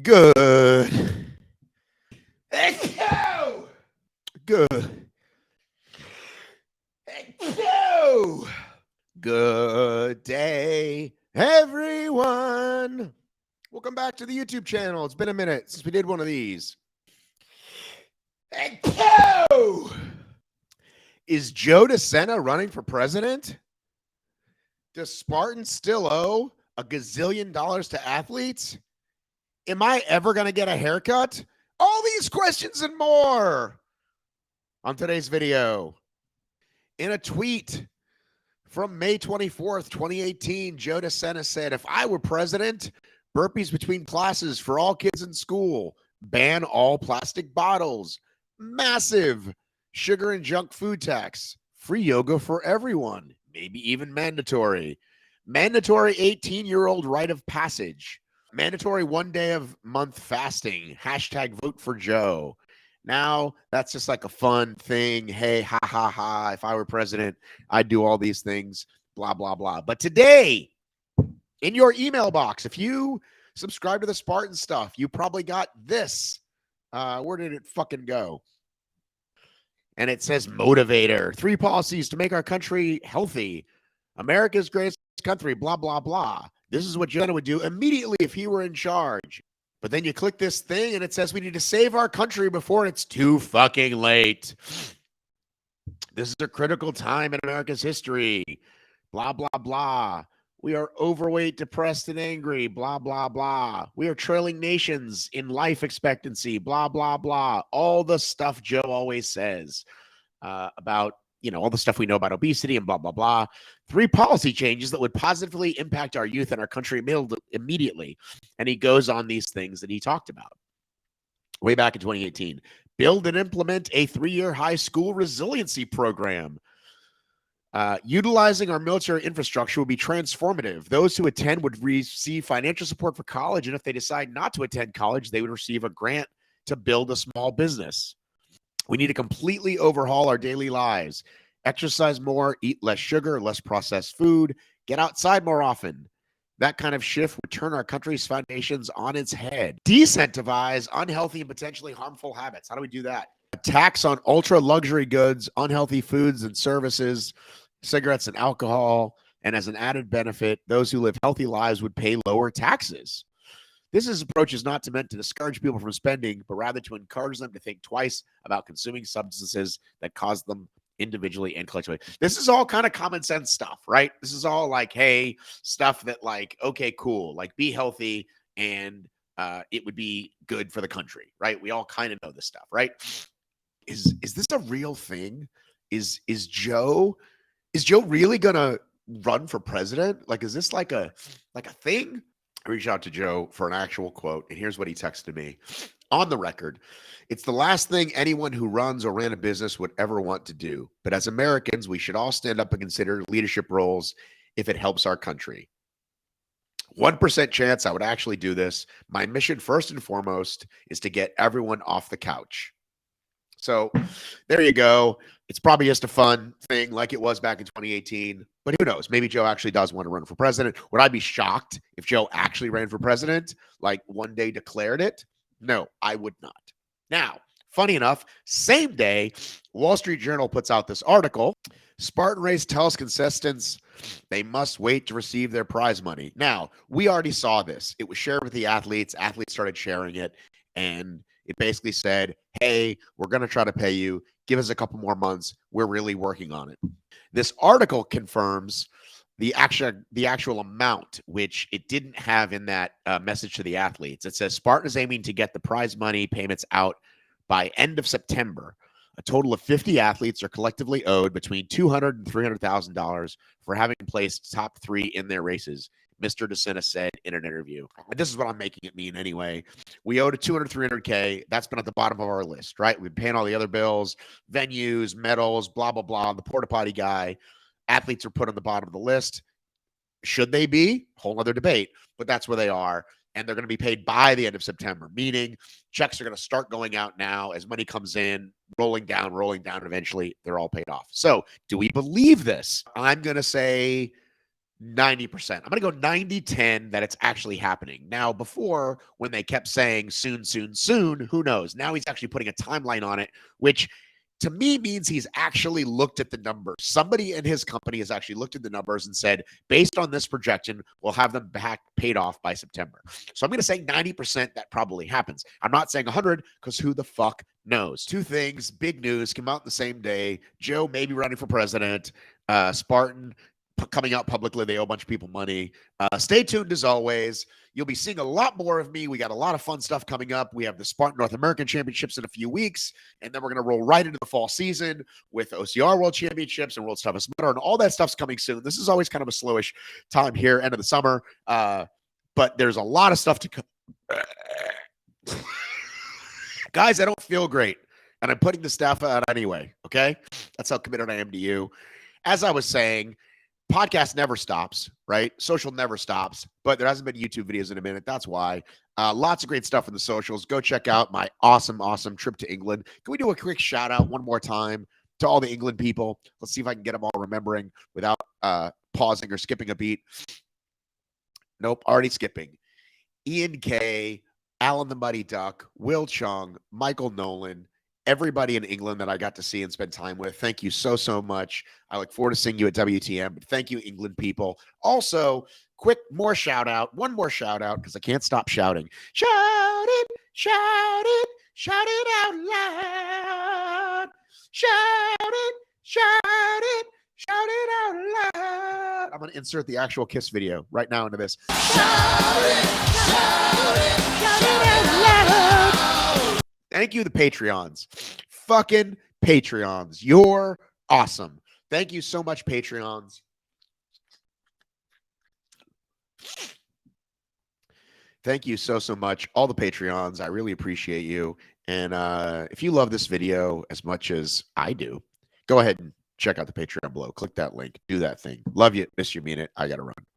Good. Echo. Good. Echo. Good day, everyone. Welcome back to the YouTube channel. It's been a minute since we did one of these. Echo. Is Joe Desena running for president? Does Spartan still owe a gazillion dollars to athletes? Am I ever going to get a haircut? All these questions and more on today's video. In a tweet from May 24th, 2018, Joe Desena said, if I were president, burpees between classes for all kids in school, ban all plastic bottles, massive sugar and junk food tax, free yoga for everyone, maybe even mandatory 18-year-old rite of passage, mandatory 1 day of month fasting, hashtag vote for Joe. Now that's just like a fun thing. Hey, ha, ha, ha. If I were president, I'd do all these things, blah, blah, blah. But today, in your email box, if you subscribe to the Spartan stuff, you probably got this. Where did it fucking go? And it says motivator, 3 policies to make our country healthy. America's greatest country, blah, blah, blah. This is what Joe would do immediately if he were in charge. But then you click this thing and it says we need to save our country before it's too fucking late. This is a critical time in America's history. Blah, blah, blah. We are overweight, depressed, and angry. Blah, blah, blah. We are trailing nations in life expectancy. Blah, blah, blah. All the stuff Joe always says about, all the stuff we know about obesity and blah, blah, blah. 3 policy changes that would positively impact our youth and our country immediately. And he goes on these things that he talked about way back in 2018. Build and implement a 3-year high school resiliency program. Utilizing our military infrastructure will be transformative. Those who attend would receive financial support for college, and if they decide not to attend college, they would receive a grant to build a small business. We need to completely overhaul our daily lives. Exercise more, eat less sugar, less processed food, get outside more often. That kind of shift would turn our country's foundations on its head. Decentivize unhealthy and potentially harmful habits. How do we do that? A tax on ultra luxury goods, unhealthy foods and services, cigarettes and alcohol, and as an added benefit, those who live healthy lives would pay lower taxes. This approach is not meant to discourage people from spending, but rather to encourage them to think twice about consuming substances that cause them individually and collectively. This is all kind of common sense stuff, right? This is all like, hey, stuff that like, okay, cool, like be healthy and it would be good for the country, right? We all kind of know this stuff, right? Is this a real thing? Is Joe really gonna run for president? Like, is this like a thing? I reached out to Joe for an actual quote, and here's what he texted me. On the record, it's the last thing anyone who runs or ran a business would ever want to do. But as Americans, we should all stand up and consider leadership roles if it helps our country. 1% chance I would actually do this. My mission, first and foremost, is to get everyone off the couch. So there you go. It's probably just a fun thing like it was back in 2018. But who knows? Maybe Joe actually does want to run for president. Would I be shocked if Joe actually ran for president, like one day declared it? No, I would not. Now, funny enough, same day, Wall Street Journal puts out this article. Spartan race tells contestants they must wait to receive their prize money. Now, we already saw this. It was shared with the athletes. Athletes started sharing it, and it basically said, hey, we're going to try to pay you. Give us a couple more months. We're really working on it. This article confirms the actual amount, which it didn't have in that message to the athletes. It says Spartan is aiming to get the prize money payments out by end of September. A total of 50 athletes are collectively owed between $200,000 and $300,000 for having placed top 3 in their races, Mr. Desena said in an interview. And this is what I'm making it mean anyway. We owed a 200, 300K. That's been at the bottom of our list, right? We've been paying all the other bills, venues, medals, blah, blah, blah. The porta potty guy. Athletes are put on the bottom of the list. Should they be? Whole other debate, but that's where they are. And they're going to be paid by the end of September, meaning checks are going to start going out now as money comes in, rolling down, and eventually they're all paid off. So do we believe this? I'm going to say 90%. I'm going to go 90-10 that it's actually happening. Now, before, when they kept saying soon, soon, soon, who knows? Now he's actually putting a timeline on it, which to me means he's actually looked at the numbers. Somebody in his company has actually looked at the numbers and said, based on this projection, we'll have them back paid off by September. So I'm going to say 90% that probably happens. I'm not saying 100 because who the fuck knows? Two things, big news, come out the same day. Joe may be running for president. Spartan coming out publicly. They owe a bunch of people money. Stay tuned as always. You'll be seeing a lot more of me. We got a lot of fun stuff coming up. We have the Spartan North American Championships in a few weeks, and then we're going to roll right into the fall season with OCR World Championships and World's Toughest Mudder, and all that stuff's coming soon. This is always kind of a slowish time here, end of the summer, but there's a lot of stuff to come. Guys, I don't feel great, and I'm putting the staff out anyway, okay? That's how committed I am to you. As I was saying, podcast never stops, right? Social never stops, but there hasn't been YouTube videos in a minute. That's why. Lots of great stuff in the socials. Go check out my awesome, awesome trip to England. Can we do a quick shout out one more time to all the England people? Let's see if I can get them all remembering without pausing or skipping a beat. Nope, already skipping. Ian K, Alan the Muddy Duck, Will Chung, Michael Nolan, everybody in England that I got to see and spend time with. Thank you so, so much. I look forward to seeing you at WTM, but thank you, England people. Also, one more shout out, because I can't stop shouting. Shout it, shout it, shout it out loud. Shout it, shout it, shout it out loud. I'm going to insert the actual Kiss video right now into this. Shout it, shout it, shout it out loud. Thank you, the Patreons. Fucking Patreons. You're awesome. Thank you so much, Patreons. Thank you so, so much. All the Patreons. I really appreciate you. And if you love this video as much as I do, go ahead and check out the Patreon below. Click that link. Do that thing. Love you. Miss you. Mean it. I got to run.